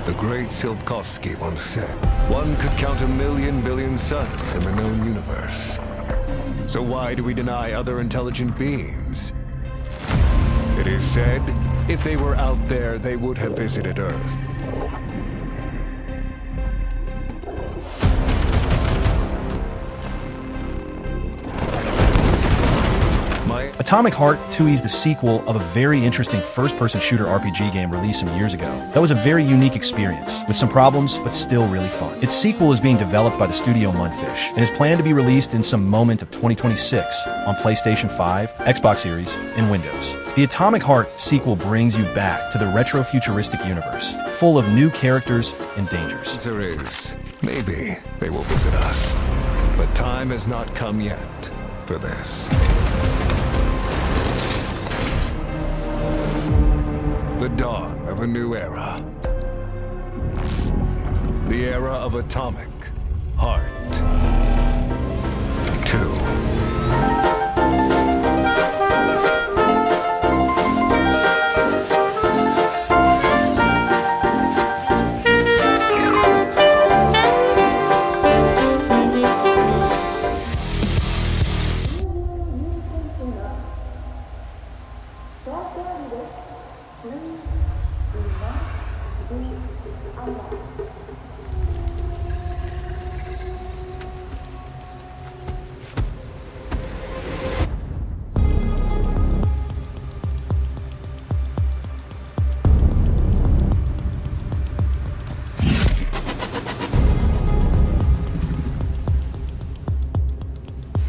The great Silkovsky once said, one could count 1,000,000,000,000 suns in the known universe. So why do we deny other intelligent beings? It is said, if they were out there, they would have visited Earth. Atomic Heart 2E is the sequel of a very interesting first-person shooter RPG game released some years ago. That was a very unique experience, with some problems, but still really fun. Its sequel is being developed by the studio Mundfish, and is planned to be released in some moment of 2026 on PlayStation 5, Xbox Series, and Windows. The Atomic Heart sequel brings you back to the retro-futuristic universe, full of new characters and dangers. There is. Maybe they will visit us. But time has not come yet for this. The dawn of a new era. The era of Atomic Heart 2.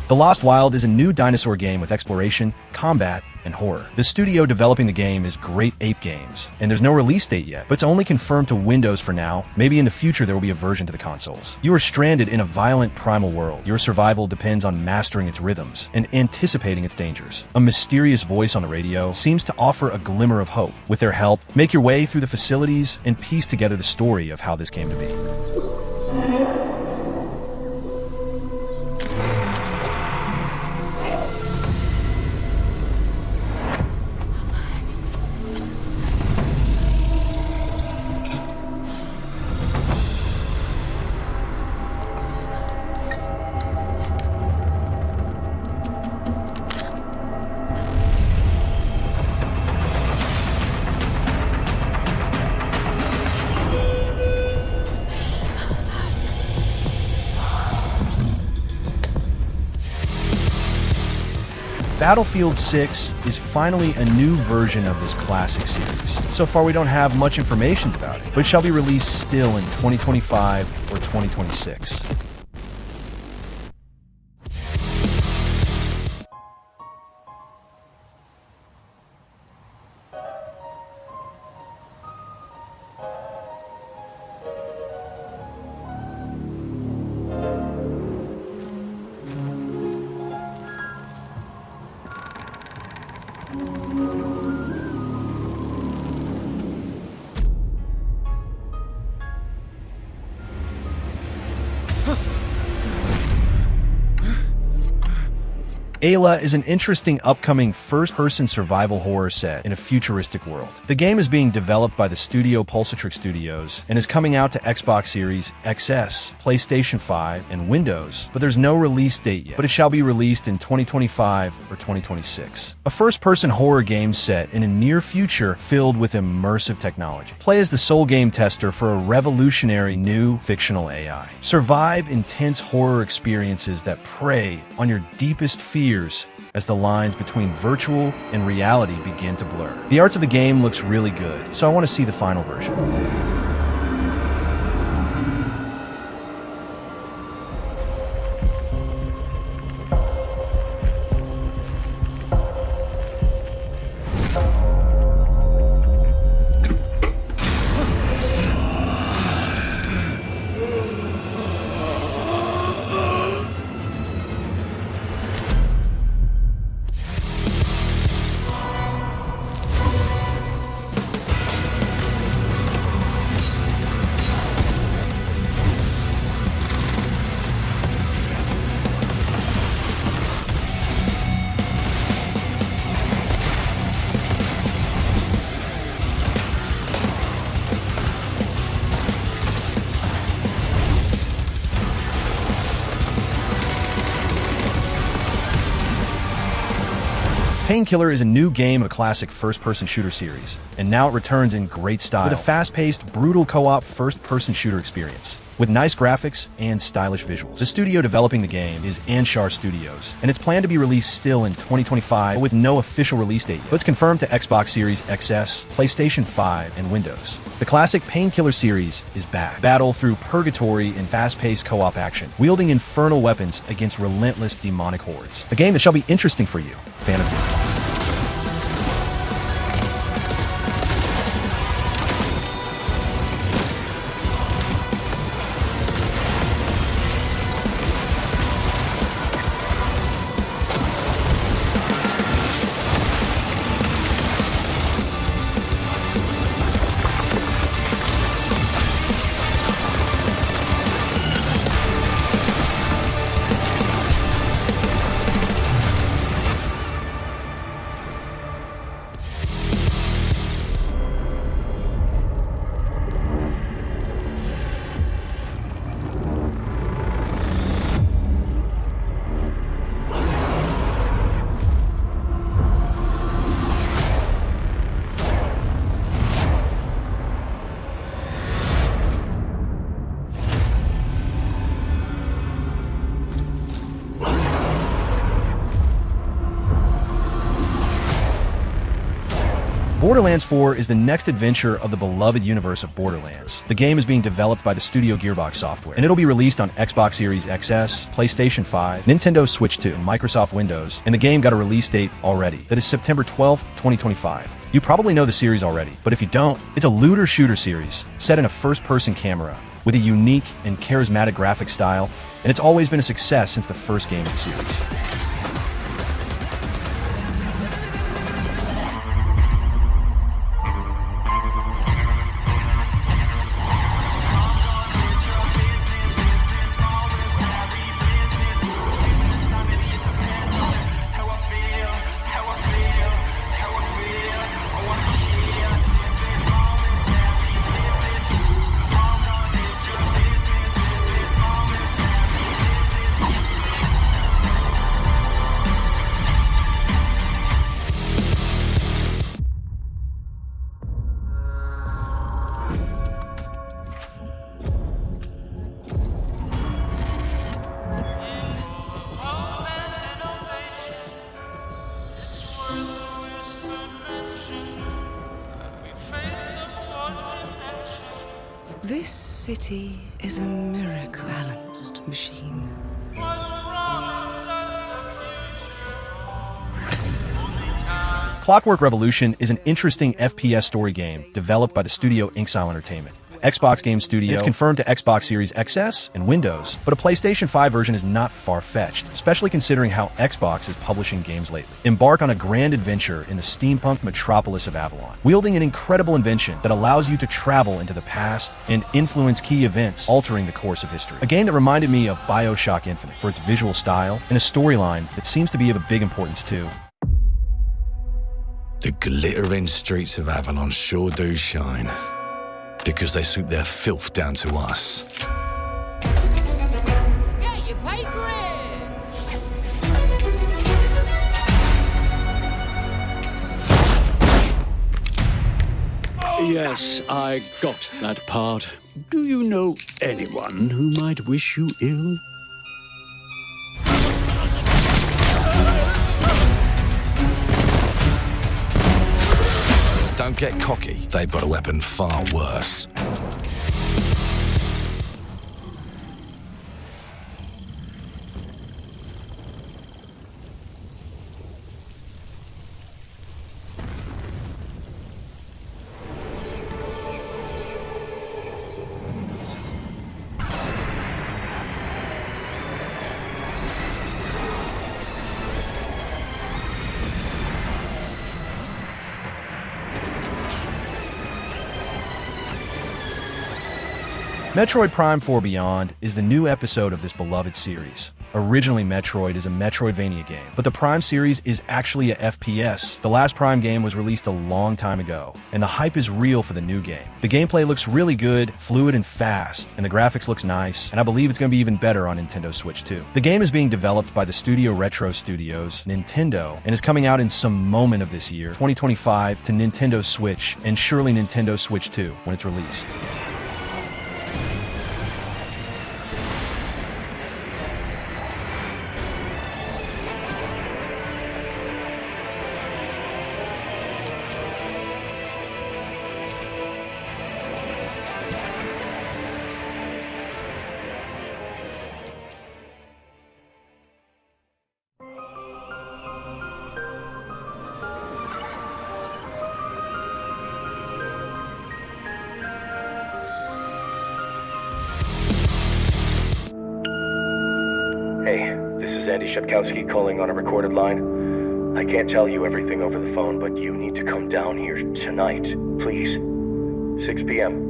The Lost Wild is a new dinosaur game with exploration, combat, and horror. The studio developing the game is Great Ape Games, and there's no release date yet, but it's only confirmed to Windows for now. Maybe in the future there will be a version to the consoles. You are stranded in a violent primal world. Your survival depends on mastering its rhythms and anticipating its dangers. A mysterious voice on the radio seems to offer a glimmer of hope. With their help, make your way through the facilities and piece together the story of how this came to be. Battlefield 6 is finally a new version of this classic series. So far we don't have much information about it, but it shall be released still in 2025 or 2026. AILA is an interesting upcoming first-person survival horror set in a futuristic world. The game is being developed by the studio Pulsatrix Studios and is coming out to Xbox Series XS, PlayStation 5, and Windows, but there's no release date yet, but it shall be released in 2025 or 2026. A first-person horror game set in a near future filled with immersive technology. Play as the sole game tester for a revolutionary new fictional AI. Survive intense horror experiences that prey on your deepest fears as the lines between virtual and reality begin to blur. The art of the game looks really good, so I want to see the final version. Painkiller is a new game of a classic first-person shooter series, and now it returns in great style with a fast-paced, brutal co-op first-person shooter experience with nice graphics and stylish visuals. The studio developing the game is Anshar Studios, and it's planned to be released still in 2025 with no official release date yet, but it's confirmed to Xbox Series XS, PlayStation 5, and Windows. The classic Painkiller series is back. Battle through purgatory in fast-paced co-op action, wielding infernal weapons against relentless demonic hordes. A game that shall be interesting for you, fan of the Borderlands 4 is the next adventure of the beloved universe of Borderlands. The game is being developed by the studio Gearbox Software, and it'll be released on Xbox Series XS, PlayStation 5, Nintendo Switch 2, and Microsoft Windows, and the game got a release date already. That is September 12th, 2025. You probably know the series already, but if you don't, it's a looter-shooter series set in a first-person camera with a unique and charismatic graphic style, and it's always been a success since the first game of the series. This city is a miracle-balanced machine. Clockwork Revolution is an interesting FPS story game developed by the studio Inxile Entertainment. Xbox Game Studio is confirmed to Xbox Series XS and Windows, but a PlayStation 5 version is not far-fetched, especially considering how Xbox is publishing games lately. Embark on a grand adventure in the steampunk metropolis of Avalon, wielding an incredible invention that allows you to travel into the past and influence key events, altering the course of history. A game that reminded me of BioShock Infinite for its visual style and a storyline that seems to be of a big importance too. The glittering streets of Avalon sure do shine, because they swoop their filth down to us. Yeah, you pay grid! Yes, I got that part. Do you know anyone who might wish you ill? Don't get cocky. They've got a weapon far worse. Metroid Prime 4 Beyond is the new episode of this beloved series. Originally, Metroid is a Metroidvania game, but the Prime series is actually a FPS. The last Prime game was released a long time ago, and the hype is real for the new game. The gameplay looks really good, fluid and fast, and the graphics looks nice, and I believe it's going to be even better on Nintendo Switch too. The game is being developed by the studio Retro Studios, Nintendo, and is coming out in some moment of this year, 2025, to Nintendo Switch, and surely Nintendo Switch 2 when it's released. Hey, this is Andy Shepkowski calling on a recorded line. I can't tell you everything over the phone, but you need to come down here tonight, please. 6 p.m.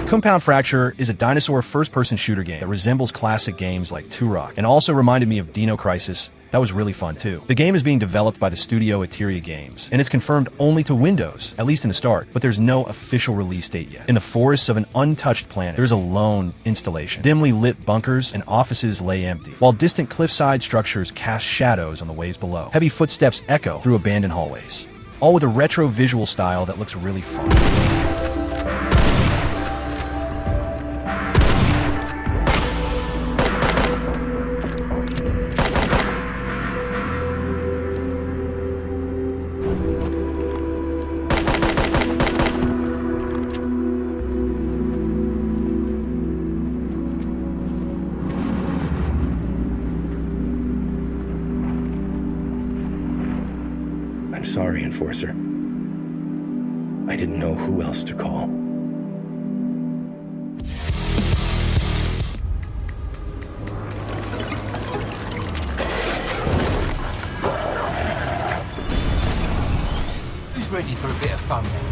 Compound Fracture is a dinosaur first-person shooter game that resembles classic games like Turok, and also reminded me of Dino Crisis. That was really fun too. The game is being developed by the studio AILA Games, and it's confirmed only to Windows, at least in the start, but there's no official release date yet. In the forests of an untouched planet, there's a lone installation. Dimly lit bunkers and offices lay empty, while distant cliffside structures cast shadows on the waves below. Heavy footsteps echo through abandoned hallways, all with a retro visual style that looks really fun. I'm sorry, Enforcer. I didn't know who else to call. Who's ready for a bit of fun then?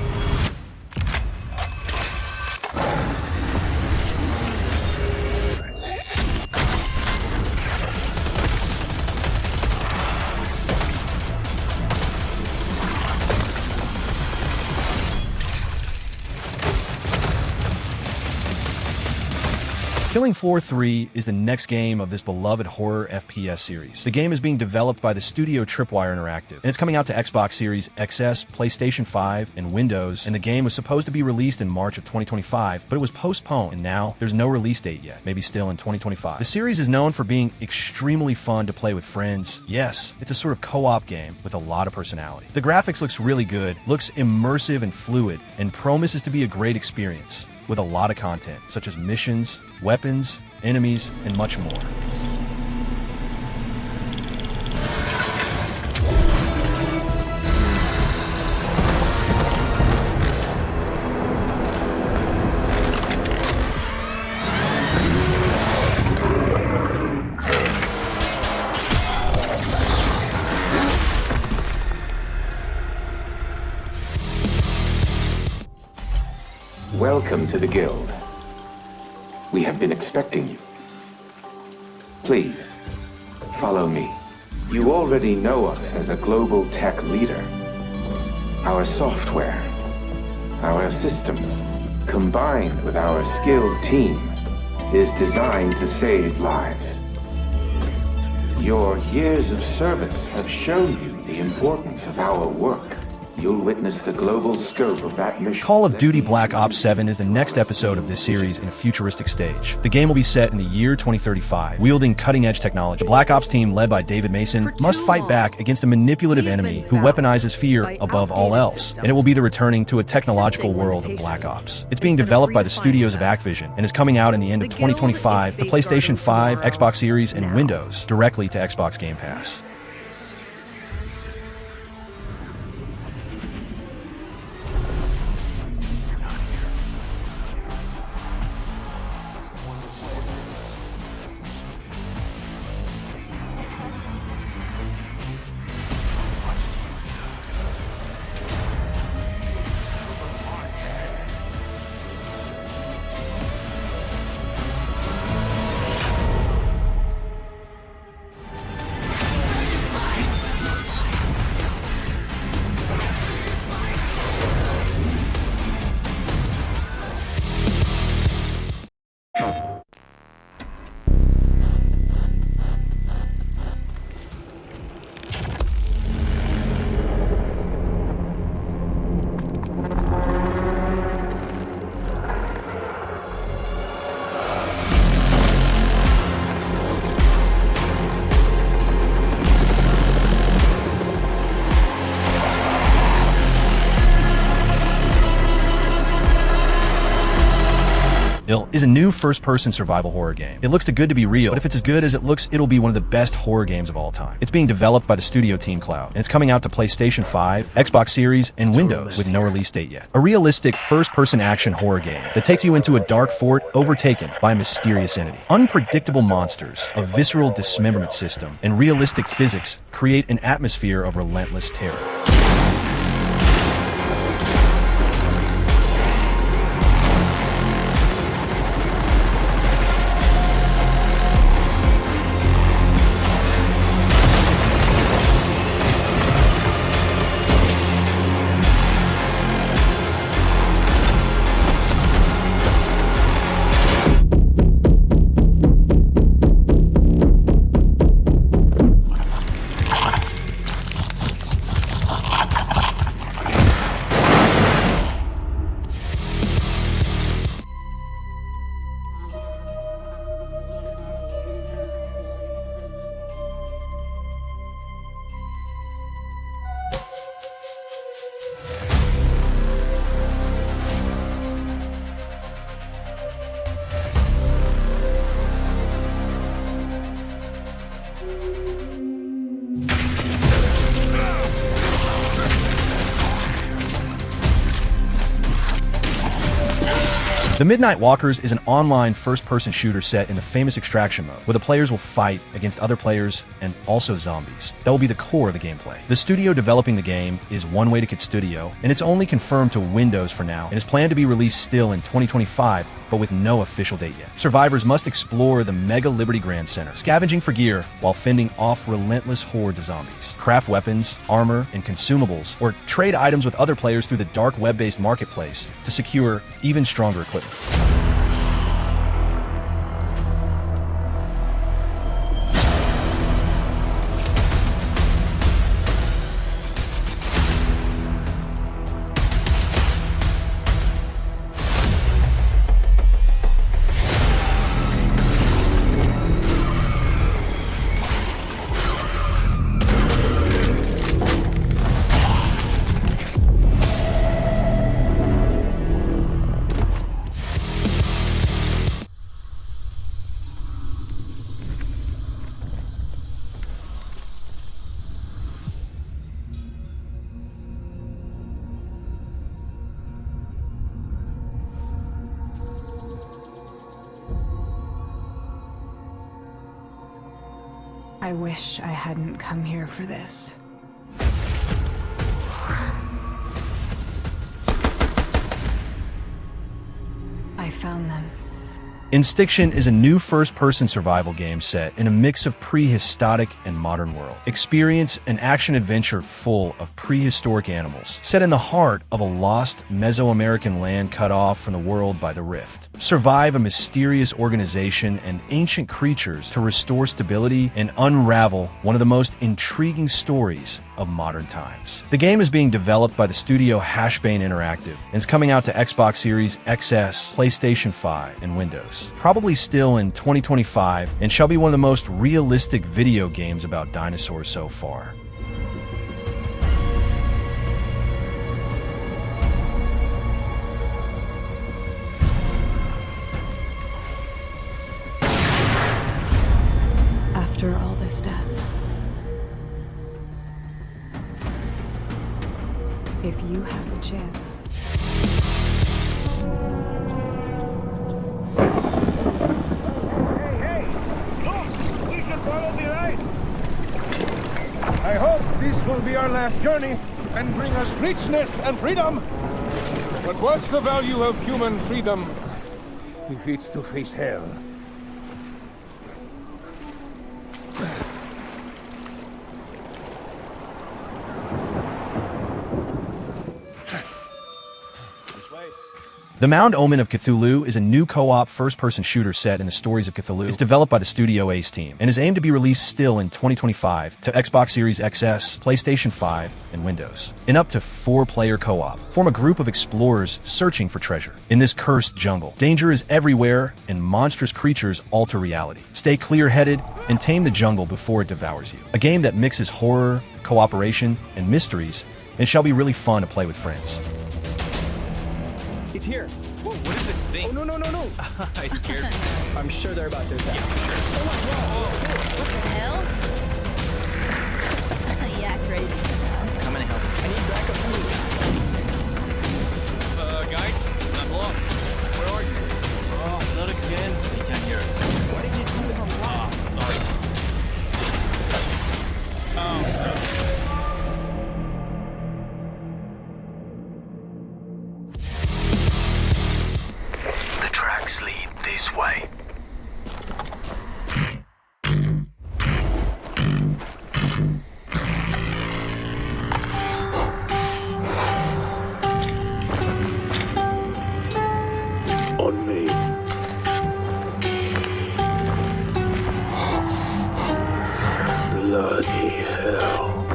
Killing Floor 3 is the next game of this beloved horror FPS series. The game is being developed by the studio Tripwire Interactive, and it's coming out to Xbox Series XS, PlayStation 5, and Windows, and the game was supposed to be released in March of 2025, but it was postponed, and now there's no release date yet, maybe still in 2025. The series is known for being extremely fun to play with friends. Yes, it's a sort of co-op game with a lot of personality. The graphics looks really good, looks immersive and fluid, and promises to be a great experience, with a lot of content, such as missions, weapons, enemies, and much more. Welcome to the Guild. We have been expecting you. Please, follow me. You already know us as a global tech leader. Our software, our systems, combined with our skilled team, is designed to save lives. Your years of service have shown you the importance of our work. You'll witness the global scope of that mission. Call of Duty Black Ops 7 is the next episode of this series in a futuristic stage. The game will be set in the year 2035, wielding cutting-edge technology. The Black Ops team, led by David Mason, must fight back against a manipulative enemy who weaponizes fear above all else, and it will be the returning to a technological world of Black Ops. It's being developed by the studios of Activision, and is coming out in the end of 2025 to PlayStation 5, Xbox Series, and Windows, directly to Xbox Game Pass. AILA is a new first-person survival horror game. It looks too good to be real, but if it's as good as it looks, it'll be one of the best horror games of all time. It's being developed by the studio Team Cloud, and it's coming out to PlayStation 5, Xbox Series, and Windows with no release date yet. A realistic first-person action horror game that takes you into a dark fort overtaken by a mysterious entity. Unpredictable monsters, a visceral dismemberment system, and realistic physics create an atmosphere of relentless terror. The Midnight Walkers is an online first-person shooter set in the famous Extraction mode, where the players will fight against other players and also zombies. That will be the core of the gameplay. The studio developing the game is One Way to Kid Studio, and it's only confirmed to Windows for now, and is planned to be released still in 2025, but with no official date yet. Survivors must explore the Mega Liberty Grand Center, scavenging for gear while fending off relentless hordes of zombies. Craft weapons, armor, and consumables, or trade items with other players through the dark web-based marketplace to secure even stronger equipment. I wish I hadn't come here for this. I found them. Instinction is a new first-person survival game set in a mix of prehistoric and modern world. Experience an action-adventure full of prehistoric animals, set in the heart of a lost Mesoamerican land cut off from the world by the rift. Survive a mysterious organization and ancient creatures to restore stability and unravel one of the most intriguing stories of modern times. The game is being developed by the studio Hashbane Interactive and is coming out to Xbox Series XS, PlayStation 5, and Windows. Probably still in 2025, and shall be one of the most realistic video games about dinosaurs so far. After all this death, if you had the chance. Hey, look! We should follow the light! I hope this will be our last journey and bring us richness and freedom. But what's the value of human freedom if it's to face hell? The Mound Omen of Cthulhu is a new co-op first-person shooter set in the stories of Cthulhu. It's developed by the Studio Ace team and is aimed to be released still in 2025 to Xbox Series XS, PlayStation 5, and Windows. In up to 4-player co-op, form a group of explorers searching for treasure. In this cursed jungle, danger is everywhere and monstrous creatures alter reality. Stay clear-headed and tame the jungle before it devours you. A game that mixes horror, cooperation, and mysteries, and shall be really fun to play with friends. It's here. Whoa, what is this thing? Oh, no. It scared me. I'm sure they're about to attack. Yeah, I'm sure. Oh my god. What the hell? Yeah, crazy. Coming to help. I need backup too. Guys, I'm lost. Where are you? Oh, not again. We can't hear it. What did you do with the lock? Sorry. The tracks lead this way. On me. Bloody hell.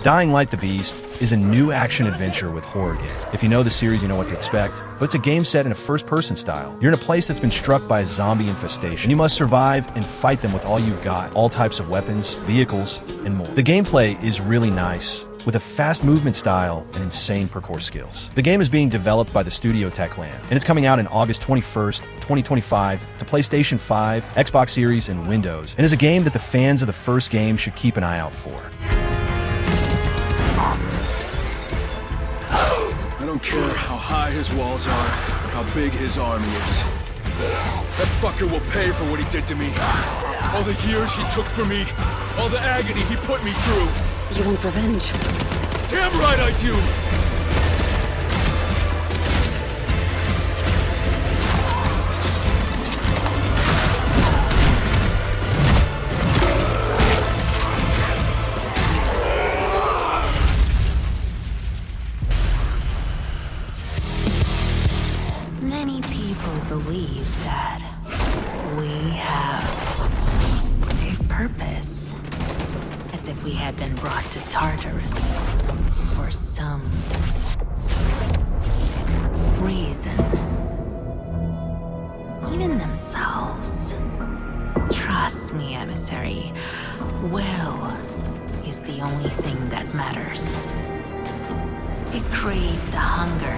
Dying Light the Beast is a new action-adventure with horror game. If you know the series, you know what to expect, but it's a game set in a first-person style. You're in a place that's been struck by a zombie infestation. You must survive and fight them with all you've got, all types of weapons, vehicles, and more. The gameplay is really nice, with a fast movement style and insane parkour skills. The game is being developed by the studio Techland, and it's coming out on August 21st, 2025 to PlayStation 5, Xbox Series, and Windows, and is a game that the fans of the first game should keep an eye out for. I don't care how high his walls are, or how big his army is. That fucker will pay for what he did to me. All the years he took from me, all the agony he put me through. You want revenge? Damn right I do! Many people believe that we have a purpose, as if we had been brought to Tartarus for some reason. Even themselves. Trust me, emissary. Will is the only thing that matters. It creates the hunger.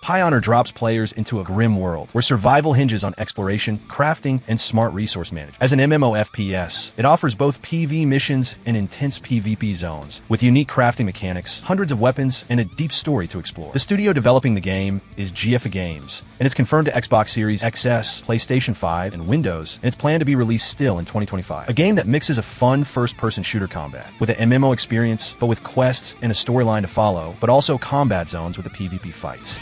Pioner drops players into a grim world where survival hinges on exploration, crafting, and smart resource management. As an MMO FPS, it offers both PvE missions and intense PvP zones, with unique crafting mechanics, hundreds of weapons, and a deep story to explore. The studio developing the game is FPS Games, and it's confirmed to Xbox Series XS, PlayStation 5, and Windows, and it's planned to be released still in 2025. A game that mixes a fun first-person shooter combat with an MMO experience, but with quests and a storyline to follow, but also combat zones with the PvP fights.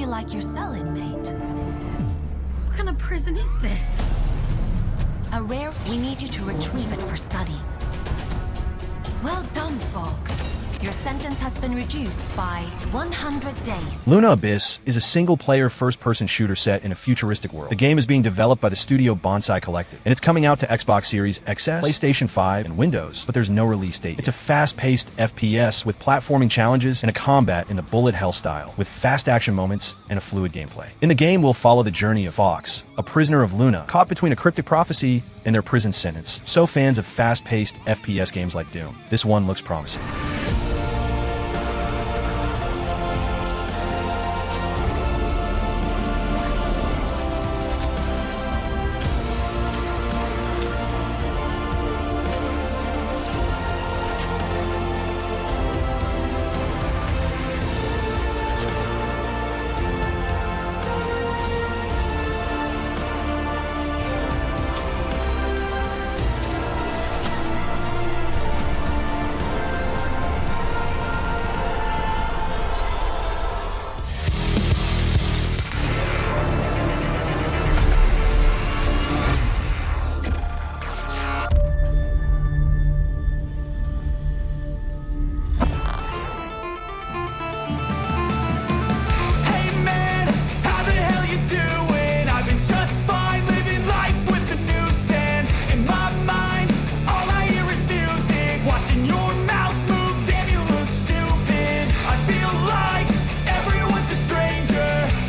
Like your cell inmate. What kind of prison is this? A rare. We need you to retrieve it for study. Well done, folks. Your sentence has been reduced by 100 days. Luna Abyss is a single-player first-person shooter set in a futuristic world. The game is being developed by the studio Bonsai Collective, and it's coming out to Xbox Series XS, PlayStation 5, and Windows, but there's no release date. It's a fast-paced FPS with platforming challenges and a combat in the bullet hell style, with fast action moments and a fluid gameplay. In the game, we'll follow the journey of Fox, a prisoner of Luna, caught between a cryptic prophecy and their prison sentence. So fans of fast-paced FPS games like Doom, this one looks promising.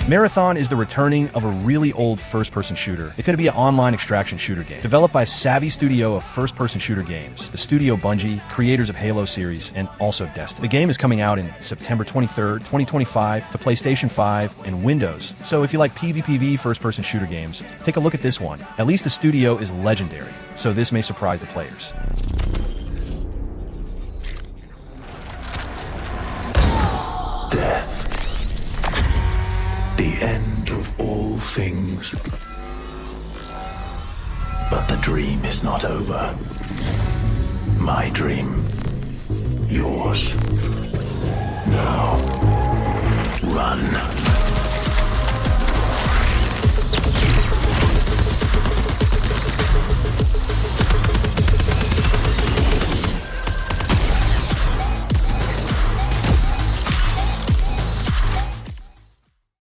Marathon is the returning of a really old first-person shooter. It's going to be an online extraction shooter game. Developed by savvy studio of first-person shooter games, the studio Bungie, creators of Halo series, and also Destiny. The game is coming out in September 23rd, 2025 to PlayStation 5 and Windows. So if you like PvPv first-person shooter games, take a look at this one. At least the studio is legendary, so this may surprise the players. Death. The end of all things. But the dream is not over. My dream. Yours. Now. Run.